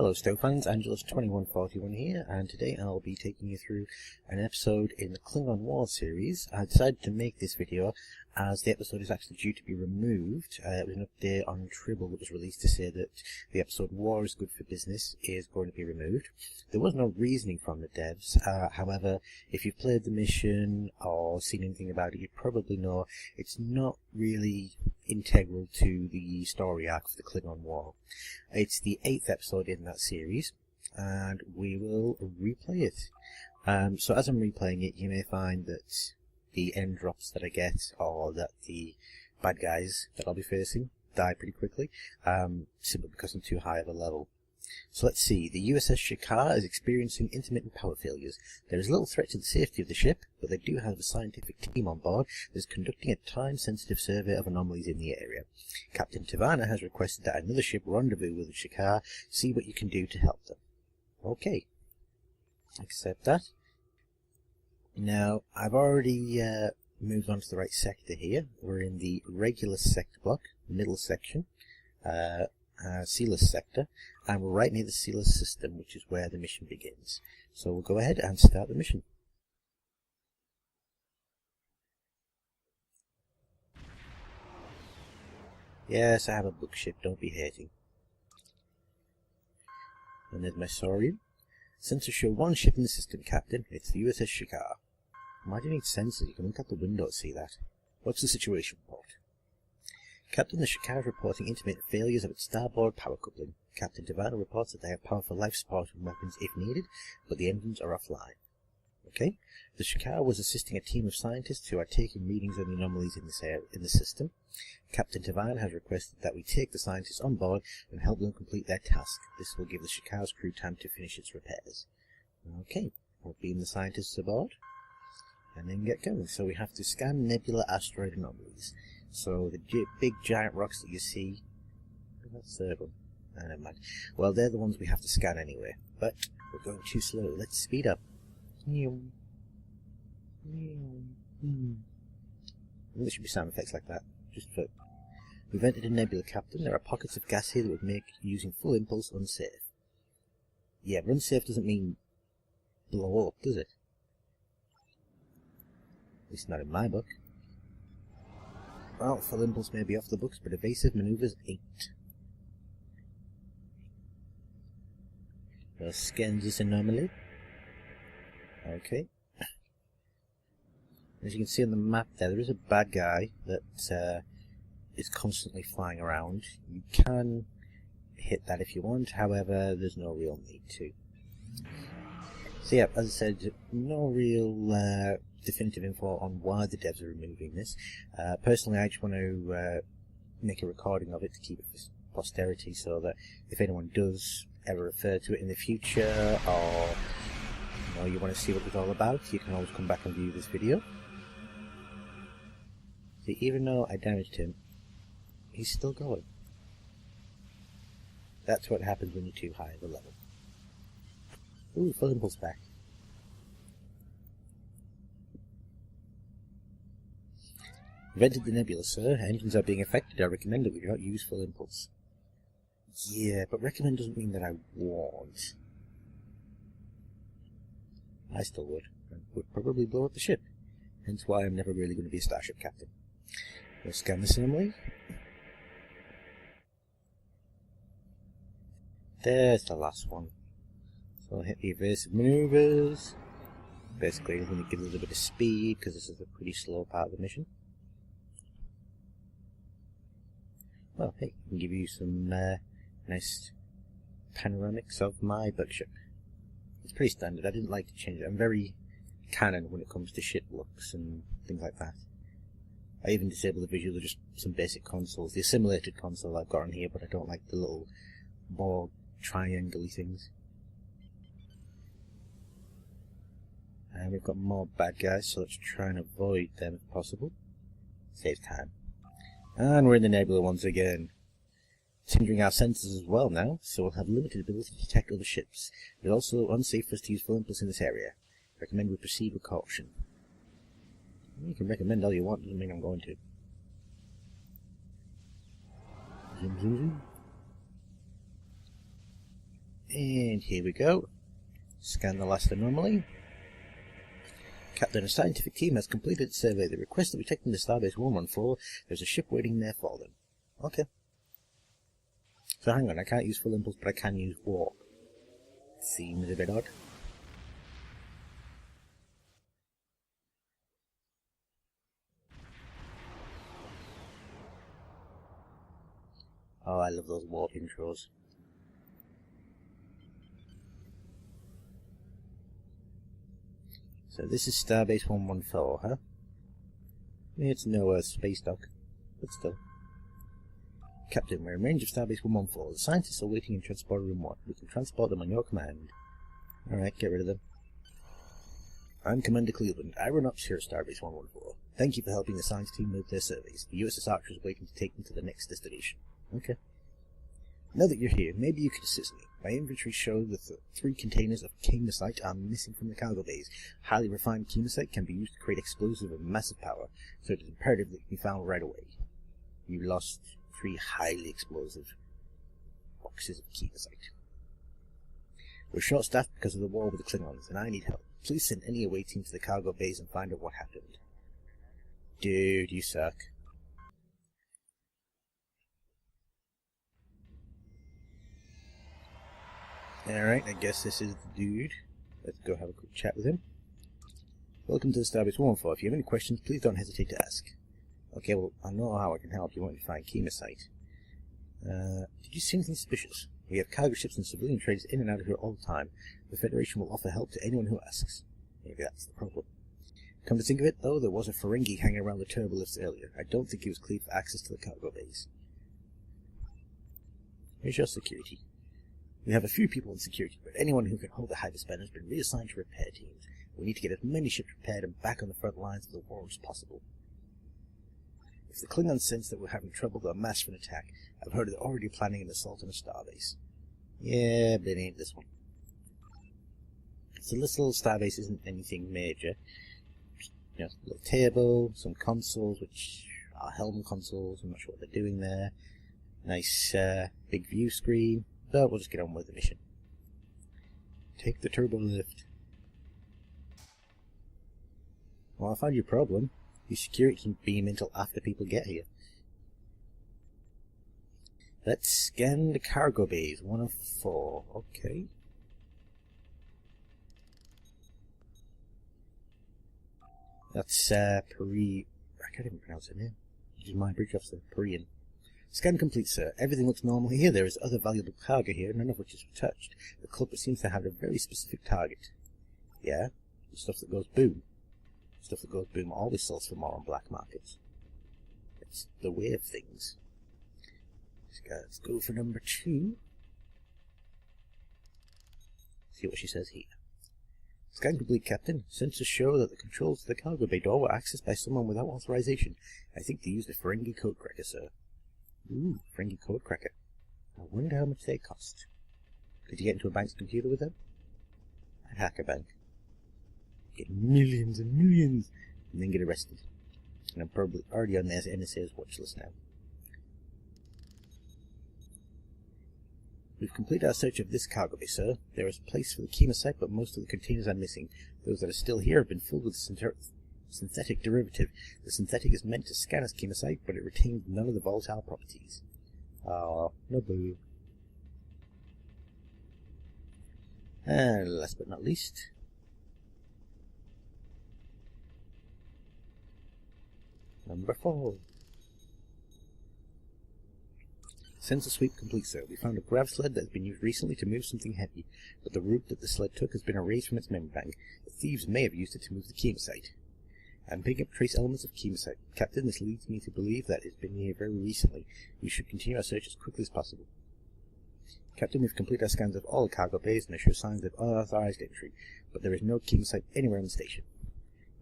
Hello STO fans, Angelus2141 here, and today I'll be taking you through an episode in the Klingon War series. I decided to make this video as the episode is actually due to be removed. It was an update on Tribble that was released to say that the episode War is Good for Business is going to be removed. There was no reasoning from the devs, however, if you've played the mission or seen anything about it, you probably know it's not really integral to the story arc of the Klingon War. It's the 8th episode in that series, and we will replay it. So as I'm replaying it, you may find that the end drops that I get, or that the bad guys that I'll be facing, die pretty quickly, simply because I'm too high of a level. So let's see, the USS Shakaar is experiencing intermittent power failures. There is little threat to the safety of the ship, but they do have a scientific team on board that is conducting a time-sensitive survey of anomalies in the area. Captain Tivana has requested that another ship rendezvous with the Shakaar, see what you can do to help them. Okay, accept that. Now, I've already moved on to the right sector here. We're in the regular sector block, middle section. Sealess sector, and we're right near the Sealess system, which is where the mission begins. So we'll go ahead and start the mission. Yes, I have a book ship, don't be hating. And there's my saurian. Sensors show one ship in the system, Captain. It's the USS Shakaar. Why do you need sensors? You can look out the window to see that. What's the situation report? Captain, the Shakaar is reporting intermittent failures of its starboard power coupling. Captain Tivana reports that they have powerful life support and weapons if needed, but the engines are offline. Okay. The Shakaar was assisting a team of scientists who are taking readings on the anomalies in the system. Captain Tivana has requested that we take the scientists on board and help them complete their task. This will give the Shakaar's crew time to finish its repairs. Okay. We'll beam the scientists aboard and then get going. So we have to scan nebula asteroid anomalies. So the big giant rocks that you see, that's the third one. Never mind. Well, they're the ones we have to scan anyway, but we're going too slow. Let's speed up. There should be sound effects like that. Just for we've entered a nebula, Captain. There are pockets of gas here that would make using full impulse unsafe. Yeah, but unsafe doesn't mean blow up, does it? At least not in my book. Well, full impulse may be off the books, but evasive maneuvers ain't. We'll scan this anomaly. Okay. As you can see on the map there is a bad guy that is constantly flying around. You can hit that if you want, however, there's no real need to. So yeah, as I said, no real definitive info on why the devs are removing this. Personally, I just want to make a recording of it to keep it for posterity, so that if anyone does ever refer to it in the future, or you want to see what it's all about, you can always come back and view this video. See, even though I damaged him, he's still going. That's what happens when you're too high of a level. Ooh, full impulse back. We've entered the nebula, sir. Engines are being affected. I recommend that we do not use full impulse. Yeah, but recommend doesn't mean that I want. I still would. And would probably blow up the ship. Hence why I'm never really going to be a starship captain. We'll scan this anomaly. There's the last one. So I'll hit the evasive maneuvers. Basically, I'm going to give it a little bit of speed, because this is a pretty slow part of the mission. Well, hey, I can give you some nice panoramics of my bug ship. It's pretty standard. I didn't like to change it. I'm very canon when it comes to ship looks and things like that. I even disable the visual of just some basic consoles. The assimilated console I've got on here, but I don't like the little ball triangle-y things. And we've got more bad guys, so let's try and avoid them if possible. Save time. And we're in the nebula once again. It's hindering our sensors as well now, so we'll have limited ability to detect other ships. It is also unsafe for us to use full impulse in this area. Recommend we proceed with caution. You can recommend all you want, doesn't mean I'm going to. Zoom, zoom, zoom. And here we go. Scan the last anomaly. Captain, a scientific team has completed its survey. They request that we take them to Starbase 114. There's a ship waiting there for them. Okay. So hang on, I can't use full impulse, but I can use warp. Seems a bit odd. Oh, I love those warp intros. So this is Starbase 114, huh? It's no space dock, but still. Captain, we're in range of Starbase 114. The scientists are waiting in Transporter Room 1. We can transport them on your command. Alright, get rid of them. I'm Commander Cleveland. I run ops here at Starbase 114. Thank you for helping the science team with their surveys. The USS Archer is waiting to take them to the next destination. Okay. Now that you're here, maybe you could assist me. My inventory shows that the 3 containers of chemisite are missing from the cargo bays. Highly refined chemisite can be used to create explosives of massive power, so it is imperative that it be found right away. You lost 3 highly explosive boxes of chemisite. We're short-staffed because of the war with the Klingons, and I need help. Please send any away team to the cargo bays and find out what happened. Dude, you suck. Alright, I guess this is the dude. Let's go have a quick chat with him. Welcome to the Starbase 114. If you have any questions, please don't hesitate to ask. Okay, well, I know how I can help. You want to find chemisite. Did you see anything suspicious? We have cargo ships and civilian traders in and out of here all the time. The Federation will offer help to anyone who asks. Maybe that's the problem. Come to think of it, though, there was a Ferengi hanging around the turbolifts earlier. I don't think he was cleared for access to the cargo bays. Here's your security. We have a few people in security, but anyone who can hold the hyperspan has been reassigned to repair teams. We need to get as many ships repaired and back on the front lines of the war as possible. If the Klingons sense that we're having trouble, they'll mass for an attack. I've heard they're already planning an assault on a starbase. Yeah, but it ain't this one. So this little starbase isn't anything major. You know, a little table, some consoles, which are helm consoles. I'm not sure what they're doing there. Nice big view screen. But we'll just get on with the mission. Take the turbo lift. Well, I found your problem. Your security doesn't beam until after people get here. Let's scan the cargo bays. 1 of 4. Okay. That's Peri... I can't even pronounce her name. She's my bridge officer. Perian. Scan complete, sir. Everything looks normal here. There is other valuable cargo here, none of which is touched. The culprit seems to have a very specific target. Yeah? The stuff that goes boom. Stuff that goes boom always sells for more on black markets. It's the way of things. Let's go for number 2. See what she says here. Scan complete, Captain. Sensors show that the controls to the cargo bay door were accessed by someone without authorization. I think they used a Ferengi code cracker, sir. Ooh, Ferengi code cracker. I wonder how much they cost. Could you get into a bank's computer with them? I'd hack a bank. Get millions and millions, and then get arrested. And I'm probably already on their NSA's watch list now. We've completed our search of this cargo bay, sir. There is a place for the chemisite, but most of the containers are missing. Those that are still here have been filled with synthetic derivative. The synthetic is meant to scan as chemisite, but it retains none of the volatile properties. Oh, no boo. And last but not least, number 4. Sensor sweep complete, sir. We found a grav sled that has been used recently to move something heavy, but the route that the sled took has been erased from its memory bank. The thieves may have used it to move the chemisite. I'm picking up trace elements of chemisite. Captain, this leads me to believe that it's been here very recently. We should continue our search as quickly as possible. Captain, we've completed our scans of all the cargo bays and there show signs of unauthorized entry, but there is no chemisite anywhere in the station.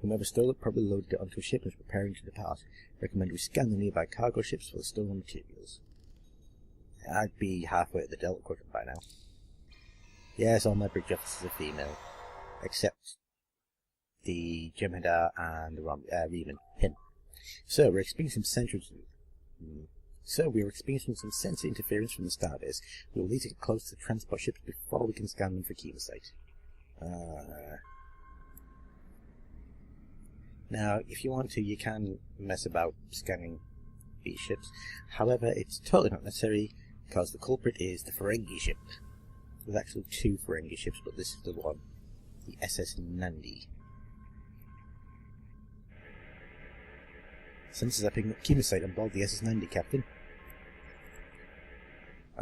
Whomever stole it probably loaded it onto a ship and is preparing to depart. Recommend we scan the nearby cargo ships for the stolen materials. I'd be halfway at the Delta Quadrant by now. Yes, all my bridge officers are female, except the Jem'Hadar and the Riemann. Him. So, we're experiencing So we are experiencing some sensor interference from the starbase. We will need to get close to the transport ships before we can scan them for chemosite. Now, if you want to, you can mess about scanning these ships. However, it's totally not necessary because the culprit is the Ferengi ship. There's actually 2 Ferengi ships, but this is the one, the SS Nandi. Sensors are picking up chemosite on board the SS Nandi, Captain.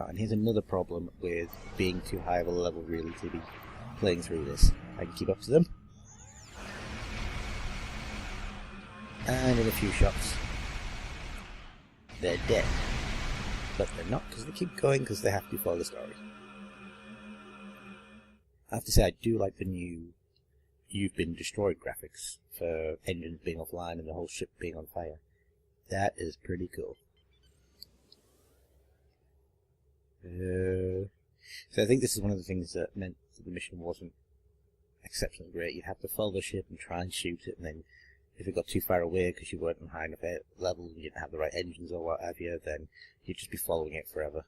And here's another problem with being too high of a level really to be playing through this. I can keep up to them. And in a few shots, they're dead. But they're not, because they keep going, because they have to follow the story. I have to say, I do like the new "You've Been Destroyed" graphics for engines being offline and the whole ship being on fire. That is pretty cool. So I think this is one of the things that meant that the mission wasn't exceptionally great. You'd have to follow the ship and try and shoot it, and then if it got too far away because you weren't on high enough level and you didn't have the right engines or what have you, then you'd just be following it forever.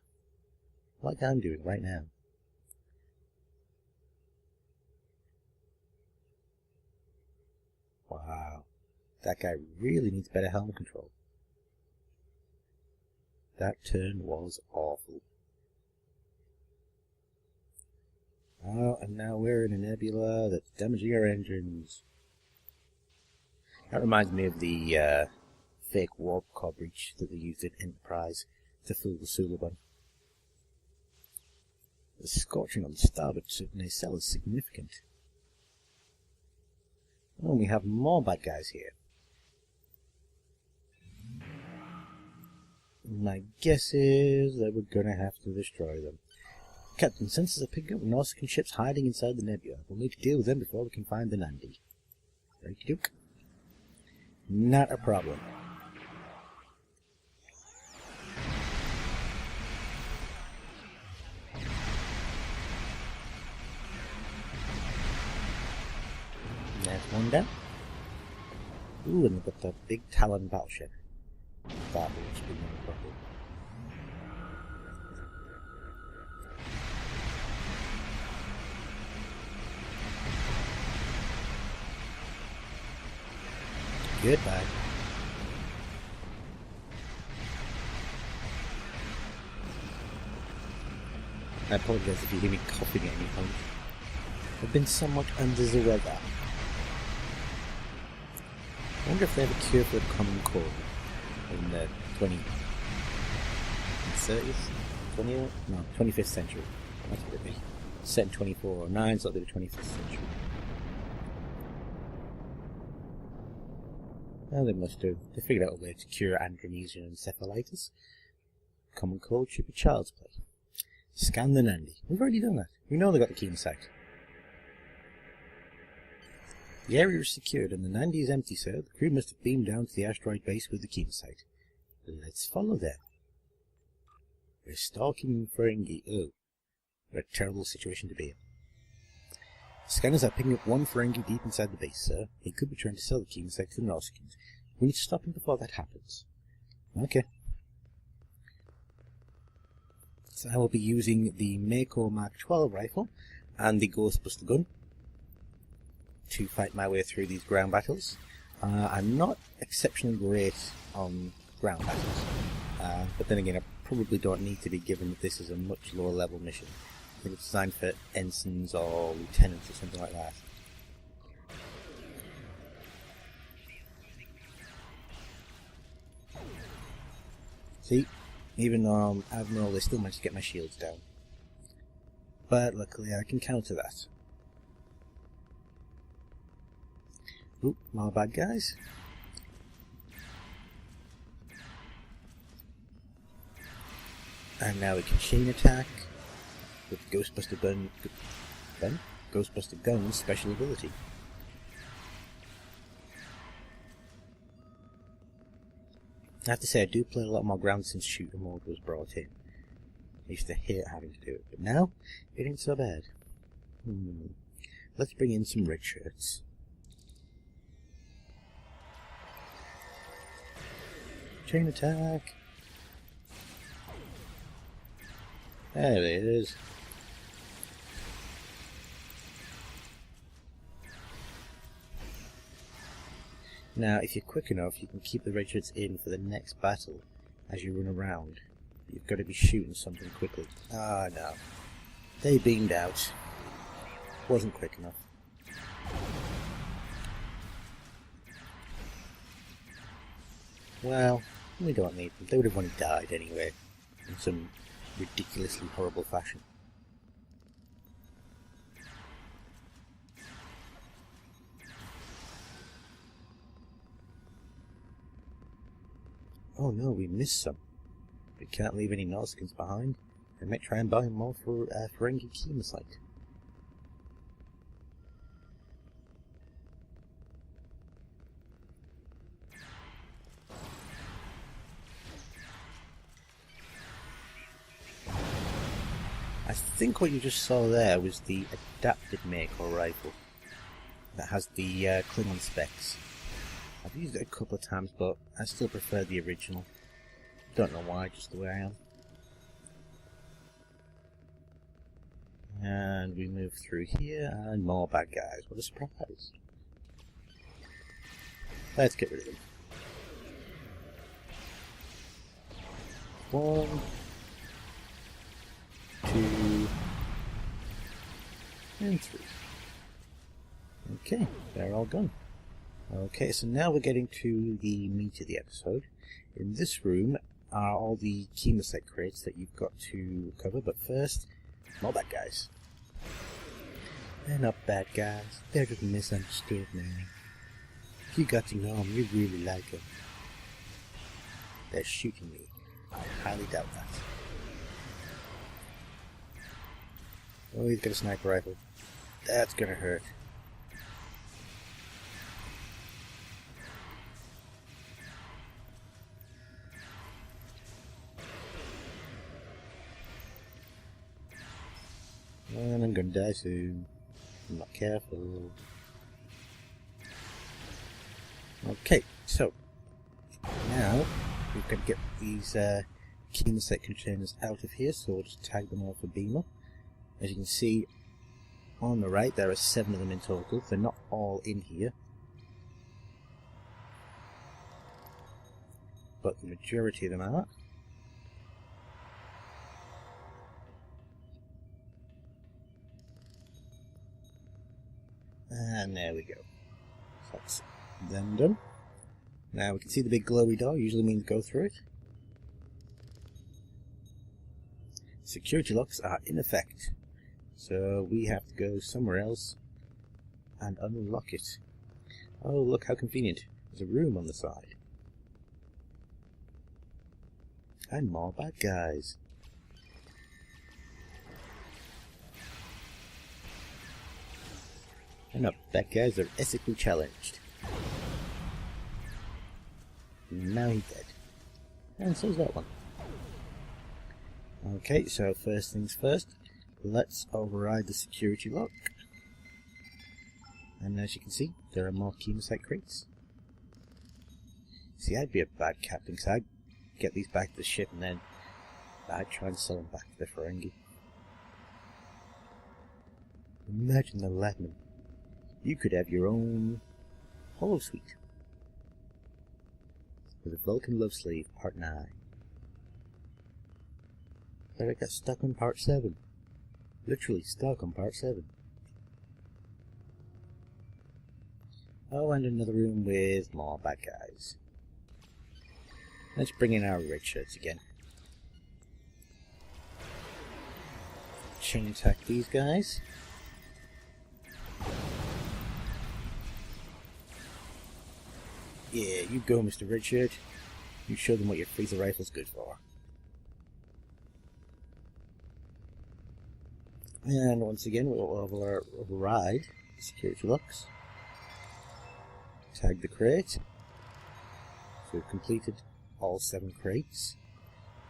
Like I'm doing right now. Wow. That guy really needs better helm control. That turn was awful. Oh, and now we're in a nebula that's damaging our engines. That reminds me of the fake warp core breach that they used in Enterprise to fool the Suliban. The scorching on the starboard nacelle is significant. Oh, we have more bad guys here. My guess is that we're gonna have to destroy them. Captain, sensors are picking up Nausicaan ships hiding inside the nebula. We'll need to deal with them before we can find the Nandi. Righty Duke. Not a problem. There's one down. Ooh, and we've got the big Talon battleship. That will be no problem. Goodbye. I apologize if you hear me coughing at any point. I've been somewhat under the weather. I wonder if they have a cure for the common cold in the 25th century. That's what it'd be. Set in 2409, so it'll be the 25th century. Well, they must do. They figured out a way to cure Andronesian encephalitis. Common cold should be child's play. Scan the Nandi. We've already done that. We know they got the chemosite. The area is secured and the Nandi is empty, sir. The crew must have beamed down to the asteroid base with the chemosite. Let's follow them. We're stalking Ferengi. Oh, what a terrible situation to be in. Scanners are picking up one Ferengi deep inside the base, sir. He could be trying to sell the chemosite to the Nausicans. We need to stop him before that happens. Okay. So I will be using the Mako Mark 12 rifle and the Ghostbuster gun to fight my way through these ground battles. I'm not exceptionally great on ground battles, but then again I probably don't need to be, given that this is a much lower level mission. I think it's designed for ensigns or lieutenants or something like that. See, even though I'm Admiral, they still managed to get my shields down. But luckily I can counter that. Oop, more bad guys. And now we can chain attack with Ghostbuster Gun's special ability. I have to say, I do play a lot more ground since shooter mode was brought in. I used to hate having to do it, but now it ain't so bad. Let's bring in some red shirts. Chain attack. There it is. Now, if you're quick enough, you can keep the red shirts in for the next battle as you run around. You've got to be shooting something quickly. Ah, no. They beamed out. Wasn't quick enough. Well, we don't need them. They would have only died anyway, in some ridiculously horrible fashion. Oh no, we missed some. We can't leave any Nausicaans behind. I might try and buy more for Ferengi Chemosite. I think what you just saw there was the adapted Mako rifle that has the Klingon specs. I've used it a couple of times, but I still prefer the original. Don't know why, just the way I am. And we move through here, and more bad guys. What a surprise. Let's get rid of them. 1, 2, and 3. Okay, they're all gone. Okay, so now we're getting to the meat of the episode. In this room are all the chemosite crates that you've got to cover, but first, more bad guys. They're not bad guys, they're just misunderstood, man. If you got to know them, you really like them. They're shooting me. I highly doubt that. Oh, he's got a sniper rifle. That's gonna hurt. And I'm gonna die soon. I'm not careful. Okay, so now we've got to get these chemosite containers out of here, so we'll just tag them all for beamer. As you can see on the right, there are 7 of them in total. They're not all in here, but the majority of them are. And there we go. So that's them done. Now we can see the big glowy door, usually means go through it. Security locks are in effect, so we have to go somewhere else and unlock it. Oh, look how convenient. There's a room on the side. And more bad guys. And not bad guys, they're ethically challenged. Now he's dead. And so's that one. Okay, so first things first, let's override the security lock. And as you can see, there are more chemosite crates. See, I'd be a bad captain, because I'd get these back to the ship and then I'd try and sell them back to the Ferengi. Imagine the Latman. You could have your own holosuite. With a Vulcan Love Sleeve, Part 9. But I got stuck on Part 7. Literally stuck on Part 7. Oh, and another room with more bad guys. Let's bring in our red shirts again. Chain attack these guys. Yeah, you go, Mr. Redshirt. You show them what your freezer rifle's good for. And once again, we'll override the security locks. Tag the crate. So we've completed all 7 crates.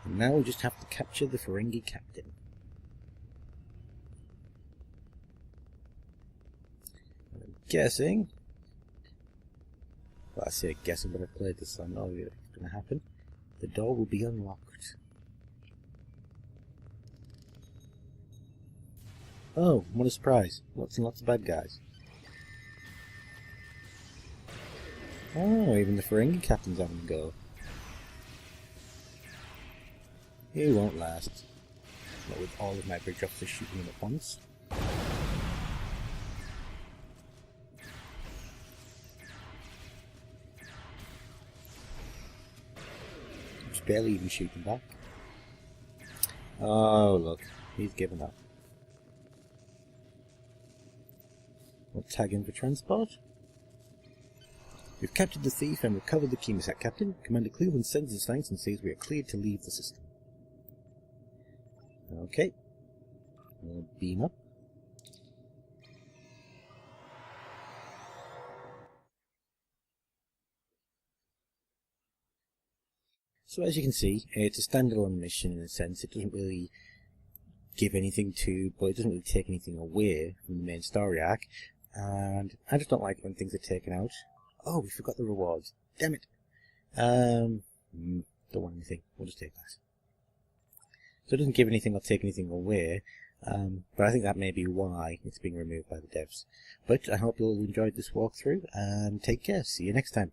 And now we just have to capture the Ferengi captain. I'm guessing... Well, I say guessing, but I've played this, so I know it's going to happen. The door will be unlocked. Oh, what a surprise. Lots and lots of bad guys. Oh, even the Ferengi captain's having a go. He won't last. Not with all of my bridge officers shooting him at once. Just barely even shooting back. Oh, look. He's given up. We'll tag him for transport. We've captured the thief and recovered the Chemosac captain. Commander Cleveland sends us thanks and says we are cleared to leave the system. Okay. We'll beam up. So as you can see, it's a standalone mission in a sense. It doesn't really give anything to, but it doesn't really take anything away from the main story arc. And I just don't like when things are taken out. Oh, we forgot the rewards. Damn it. Don't want anything. We'll just take that. So it doesn't give anything or take anything away. But I think that may be why it's being removed by the devs. But I hope you all enjoyed this walkthrough, and take care. See you next time.